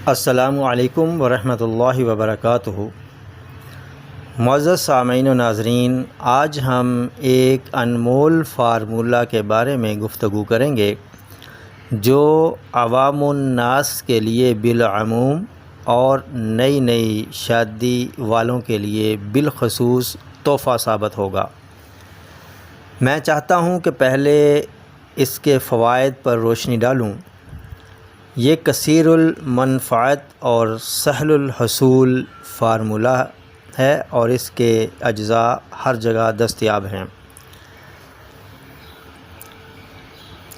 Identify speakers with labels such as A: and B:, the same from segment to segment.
A: السلام علیکم ورحمۃ اللہ وبرکاتہ۔ معزز سامعین و ناظرین، آج ہم ایک انمول فارمولہ کے بارے میں گفتگو کریں گے جو عوام الناس کے لیے بالعموم اور نئی شادی والوں کے لیے بالخصوص تحفہ ثابت ہوگا۔ میں چاہتا ہوں کہ پہلے اس کے فوائد پر روشنی ڈالوں۔ یہ کثیر المنفعت اور سہل الحصول فارمولہ ہے اور اس کے اجزاء ہر جگہ دستیاب ہیں۔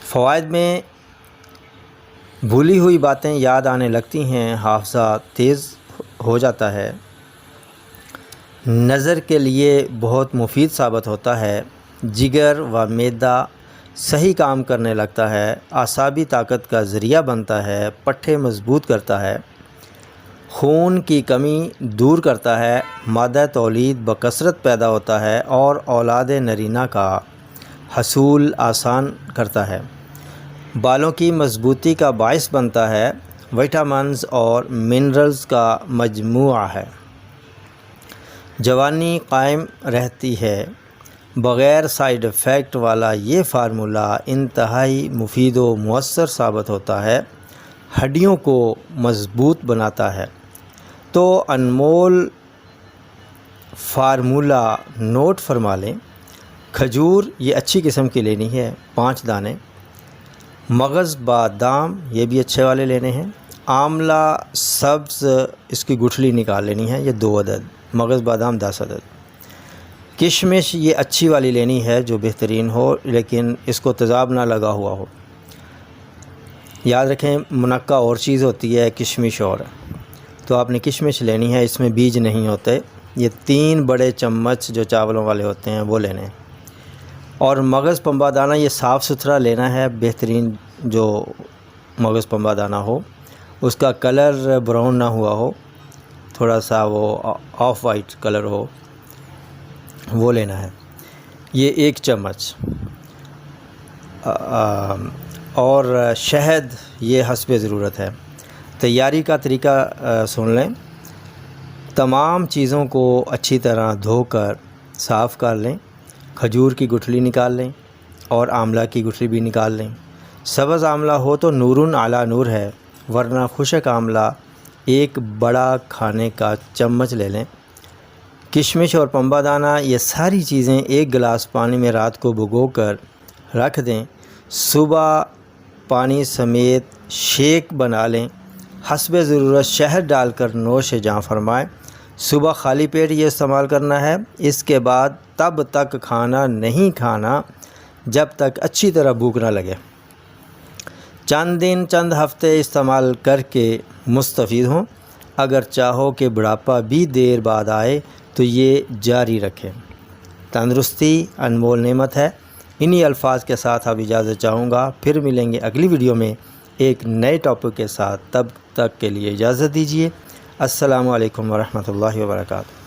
A: فوائد میں بھولی ہوئی باتیں یاد آنے لگتی ہیں، حافظہ تیز ہو جاتا ہے، نظر کے لیے بہت مفید ثابت ہوتا ہے، جگر و معدہ صحیح کام کرنے لگتا ہے، اعصابی طاقت کا ذریعہ بنتا ہے، پٹھے مضبوط کرتا ہے، خون کی کمی دور کرتا ہے، مادہ تولید بکثرت پیدا ہوتا ہے اور اولاد نرینہ کا حصول آسان کرتا ہے، بالوں کی مضبوطی کا باعث بنتا ہے، وٹامنز اور منرلز کا مجموعہ ہے، جوانی قائم رہتی ہے۔ بغیر سائیڈ ایفیکٹ والا یہ فارمولہ انتہائی مفید و مؤثر ثابت ہوتا ہے، ہڈیوں کو مضبوط بناتا ہے۔ تو انمول فارمولہ نوٹ فرما لیں۔ کھجور یہ اچھی قسم کی لینی ہے، 5 دانے۔ مغز بادام یہ بھی اچھے والے لینے ہیں۔ آملہ سبز اس کی گٹھلی نکال لینی ہے، یہ 2 عدد۔ مغز بادام 10 عدد۔ کشمش یہ اچھی والی لینی ہے جو بہترین ہو لیکن اس کو تیزاب نہ لگا ہوا ہو۔ یاد رکھیں منقع اور چیز ہوتی ہے، کشمش اور، تو آپ نے کشمش لینی ہے، اس میں بیج نہیں ہوتے۔ یہ 3 بڑے چمچ جو چاولوں والے ہوتے ہیں وہ لینے ہیں۔ اور مغز پنبہ دانہ یہ صاف ستھرا لینا ہے، بہترین جو مغز پنبہ دانہ ہو، اس کا کلر براؤن نہ ہوا ہو، تھوڑا سا وہ آف وائٹ کلر ہو، وہ لینا ہے۔ یہ 1 چمچ۔ اور شہد یہ حسب ضرورت ہے۔ تیاری کا طریقہ سن لیں۔ تمام چیزوں کو اچھی طرح دھو کر صاف کر لیں، کھجور کی گٹھلی نکال لیں اور آملہ کی گٹھلی بھی نکال لیں۔ سبز آملہ ہو تو نورن علی نور ہے، ورنہ خشک آملہ 1 بڑا کھانے کا چمچ لے لیں۔ کشمش اور پنبہ دانہ یہ ساری چیزیں 1 گلاس پانی میں رات کو بھگو کر رکھ دیں، صبح پانی سمیت شیک بنا لیں، حسب ضرورت شہد ڈال کر نوش جاں فرمائیں۔ صبح خالی پیٹ یہ استعمال کرنا ہے۔ اس کے بعد تب تک کھانا نہیں کھانا جب تک اچھی طرح بھوک نہ لگے۔ چند دن چند ہفتے استعمال کر کے مستفید ہوں۔ اگر چاہو کہ بڑھاپا بھی دیر بعد آئے تو یہ جاری رکھیں۔ تندرستی انمول نعمت ہے۔ انہی الفاظ کے ساتھ اب اجازت چاہوں گا، پھر ملیں گے اگلی ویڈیو میں ایک نئے ٹاپک کے ساتھ۔ تب تک کے لیے اجازت دیجیے۔ السلام علیکم ورحمۃ اللہ وبرکاتہ۔